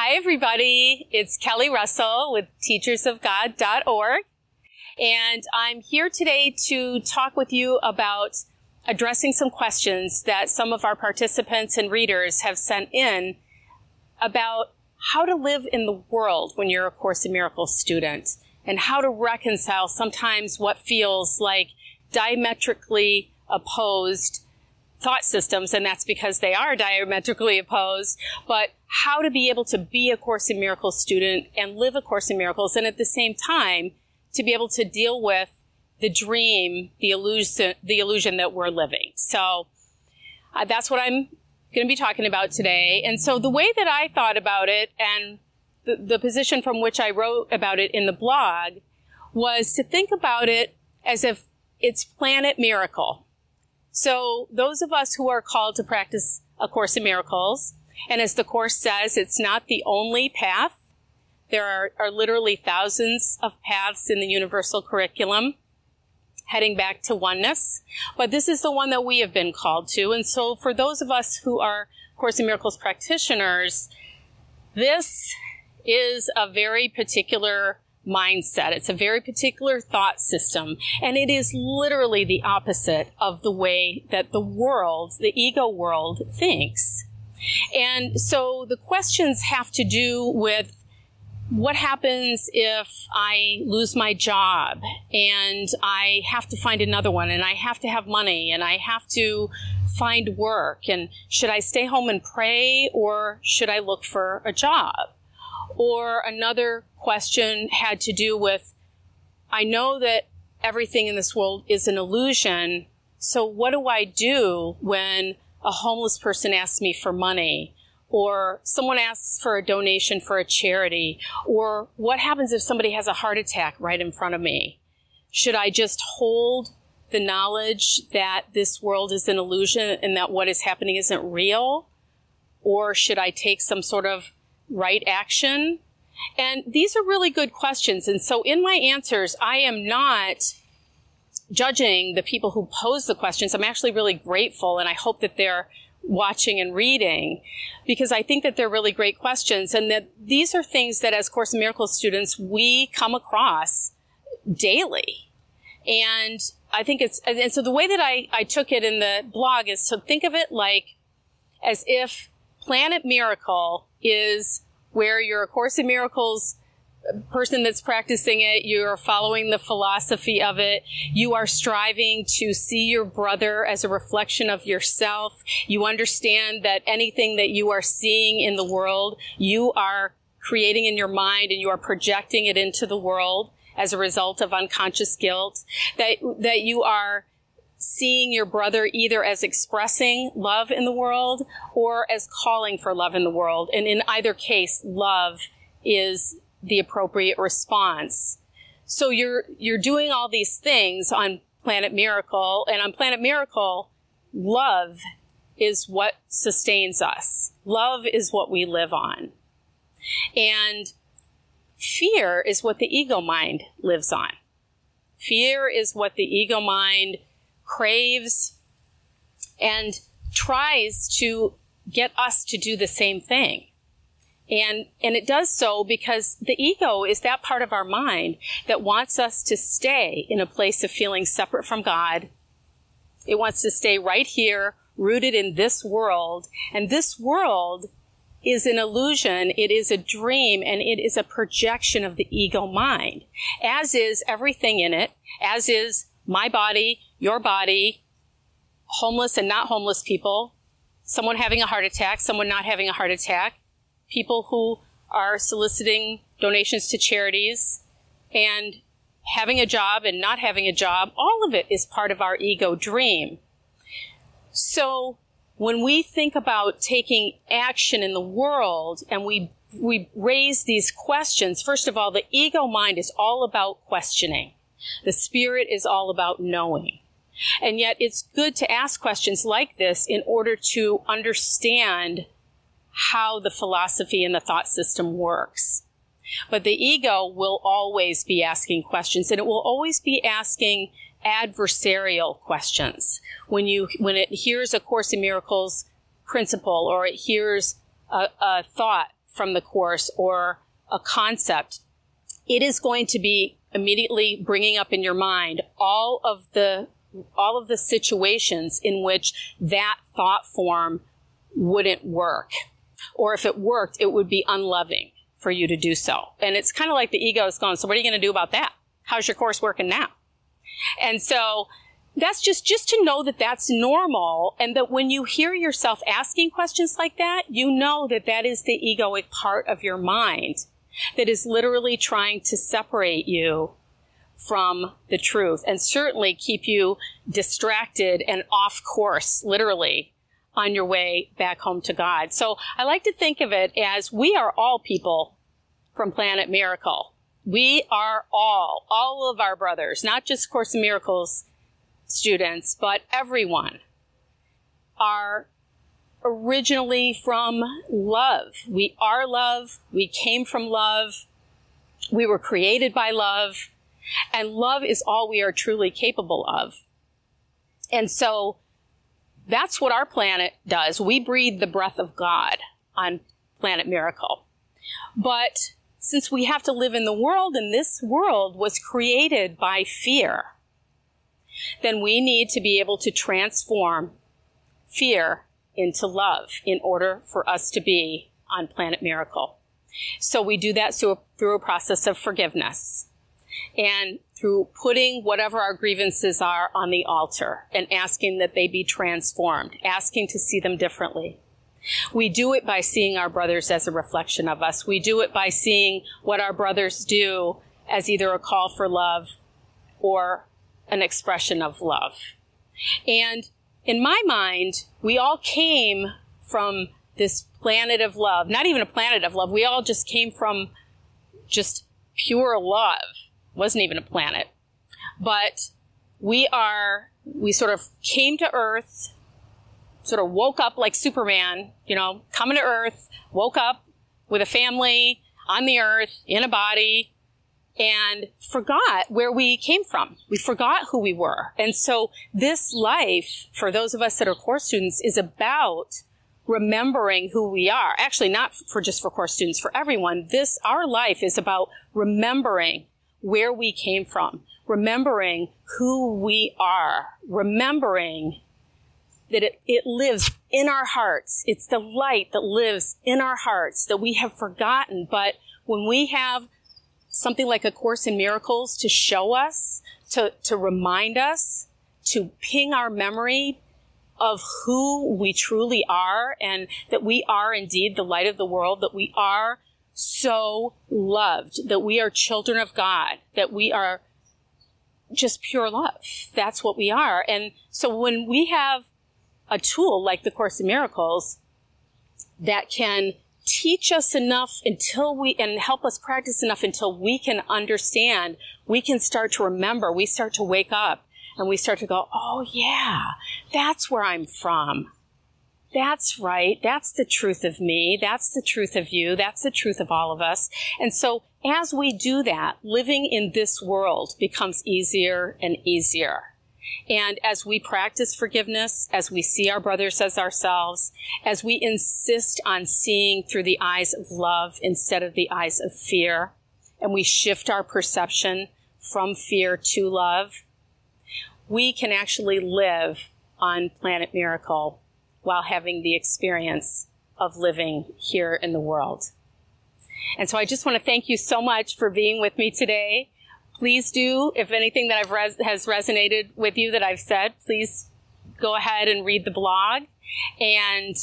Hi, everybody. It's Kelly Russell with teachersofgod.org. And I'm here today to talk with you about addressing some questions that some of our participants and readers have sent in about how to live in the world when you're a Course in Miracles student, and how to reconcile sometimes what feels like diametrically opposed thought systems, and that's because they are diametrically opposed, but how to be able to be a Course in Miracles student and live a Course in Miracles, and at the same time, to be able to deal with the dream, the illusion that we're living. So that's what I'm going to be talking about today. And so the way that I thought about it, and the position from which I wrote about it in the blog, was to think about it as if it's Planet Miracle. So those of us who are called to practice A Course in Miracles, and as the Course says, it's not the only path. There are literally thousands of paths in the universal curriculum heading back to oneness, but this is the one that we have been called to. And so for those of us who are Course in Miracles practitioners, this is a very particular mindset. It's a very particular thought system, and it is literally the opposite of the way that the world, the ego world, thinks. And so the questions have to do with what happens if I lose my job and I have to find another one, and I have to have money, and I have to find work, and should I stay home and pray, or should I look for a job? Or another question had to do with, I know that everything in this world is an illusion, so what do I do when a homeless person asks me for money, or someone asks for a donation for a charity, or what happens if somebody has a heart attack right in front of me? Should I just hold the knowledge that this world is an illusion and that what is happening isn't real? Or should I take some sort of right action? And these are really good questions. And so in my answers, I am not judging the people who pose the questions. I'm actually really grateful, and I hope that they're watching and reading, because I think that they're really great questions, and that these are things that as Course in Miracles students, we come across daily. And I think and so the way that I took it in the blog is to think of it like as if Planet Miracle is where you're a Course in Miracles person that's practicing it, you're following the philosophy of it, you are striving to see your brother as a reflection of yourself, you understand that anything that you are seeing in the world, you are creating in your mind, and you are projecting it into the world as a result of unconscious guilt, that you are seeing your brother either as expressing love in the world or as calling for love in the world. And in either case, love is the appropriate response. So you're doing all these things on Planet Miracle, and on Planet Miracle, love is what sustains us. Love is what we live on. And fear is what the ego mind lives on. Fear is what the ego mind craves and tries to get us to do the same thing. And it does so because the ego is that part of our mind that wants us to stay in a place of feeling separate from God. It wants to stay right here, rooted in this world. And this world is an illusion, it is a dream, and it is a projection of the ego mind, as is everything in it, as is my body, your body, homeless and not homeless people, someone having a heart attack, someone not having a heart attack, people who are soliciting donations to charities, and having a job and not having a job. All of it is part of our ego dream. So when we think about taking action in the world and we raise these questions, first of all, the ego mind is all about questioning. The spirit is all about knowing. And yet it's good to ask questions like this in order to understand how the philosophy and the thought system works. But the ego will always be asking questions, and it will always be asking adversarial questions. When it hears a Course in Miracles principle, or it hears a thought from the course or a concept, it is going to be immediately bringing up in your mind all of the situations in which that thought form wouldn't work. Or if it worked, it would be unloving for you to do so. And it's kind of like the ego is going, so what are you going to do about that? How's your course working now? And so that's just to know that that's normal, and that when you hear yourself asking questions like that, you know that that is the egoic part of your mind that is literally trying to separate you from the truth and certainly keep you distracted and off course, literally, on your way back home to God. So I like to think of it as we are all people from Planet Miracle. We are all of our brothers, not just Course in Miracles students, but everyone are originally from love. We are love. We came from love. We were created by love. And love is all we are truly capable of. And so that's what our planet does. We breathe the breath of God on Planet Miracle. But since we have to live in the world, and this world was created by fear, then we need to be able to transform fear into love in order for us to be on Planet Miracle. So we do that through a process of forgiveness and through putting whatever our grievances are on the altar and asking that they be transformed, asking to see them differently. We do it by seeing our brothers as a reflection of us. We do it by seeing what our brothers do as either a call for love or an expression of love. And in my mind, we all came from this planet of love, not even a planet of love. We all just came from just pure love. It wasn't even a planet. But we sort of came to Earth, sort of woke up like Superman, coming to Earth, woke up with a family on the Earth, in a body, and forgot where we came from. We forgot who we were. And so this life, for those of us that are course students, is about remembering who we are. Actually, not just for course students, for everyone. Our life is about remembering where we came from, remembering who we are, remembering that it lives in our hearts. It's the light that lives in our hearts that we have forgotten. But when we have something like A Course in Miracles to show us, to remind us, to ping our memory of who we truly are, and that we are indeed the light of the world, that we are so loved, that we are children of God, that we are just pure love. That's what we are. And so when we have a tool like the Course in Miracles that can teach us enough and help us practice enough until we can understand, we can start to remember, we start to wake up, and we start to go, oh yeah, that's where I'm from. That's right. That's the truth of me. That's the truth of you. That's the truth of all of us. And so as we do that, living in this world becomes easier and easier. And as we practice forgiveness, as we see our brothers as ourselves, as we insist on seeing through the eyes of love instead of the eyes of fear, and we shift our perception from fear to love, we can actually live on Planet Miracle while having the experience of living here in the world. And so I just want to thank you so much for being with me today. Please do, if anything that has resonated with you that I've said, please go ahead and read the blog. And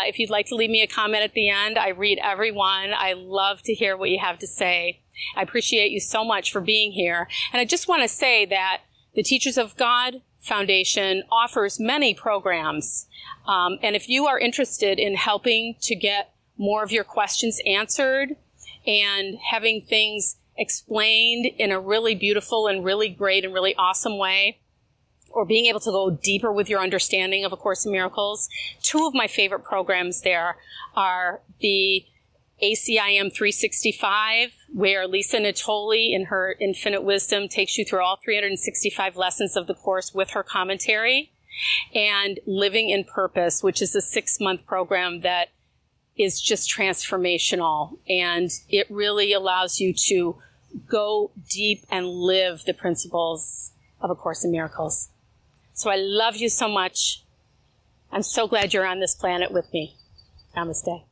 if you'd like to leave me a comment at the end, I read every one. I love to hear what you have to say. I appreciate you so much for being here. And I just want to say that the Teachers of God Foundation offers many programs. And if you are interested in helping to get more of your questions answered and having things explained in a really beautiful and really great and really awesome way, or being able to go deeper with your understanding of A Course in Miracles, two of my favorite programs there are the ACIM 365, where Lisa Natoli, in her infinite wisdom, takes you through all 365 lessons of the Course with her commentary, and Living in Purpose, which is a 6-month program that is just transformational, and it really allows you to go deep and live the principles of A Course in Miracles. So I love you so much. I'm so glad you're on this planet with me. Namaste.